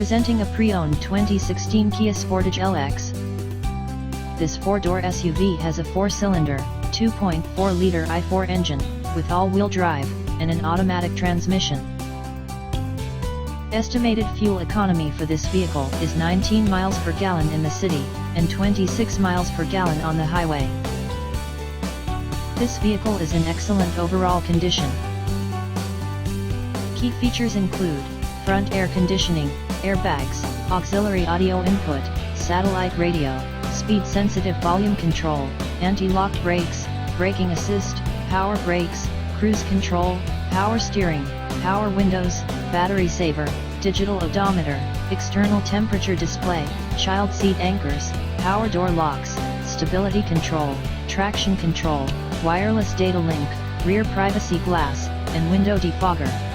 Presenting a pre-owned 2016 Kia Sportage LX. This 4-door SUV has a 4-cylinder, 2.4-liter i4 engine, with all-wheel drive, and an automatic transmission. Estimated fuel economy for this vehicle is 19 miles per gallon in the city, and 26 miles per gallon on the highway. This vehicle is in excellent overall condition. Key features include front air conditioning, airbags, auxiliary audio input, satellite radio, speed-sensitive volume control, anti-lock brakes, braking assist, power brakes, cruise control, power steering, power windows, battery saver, digital odometer, external temperature display, child seat anchors, power door locks, stability control, traction control, wireless data link, rear privacy glass, and window defogger.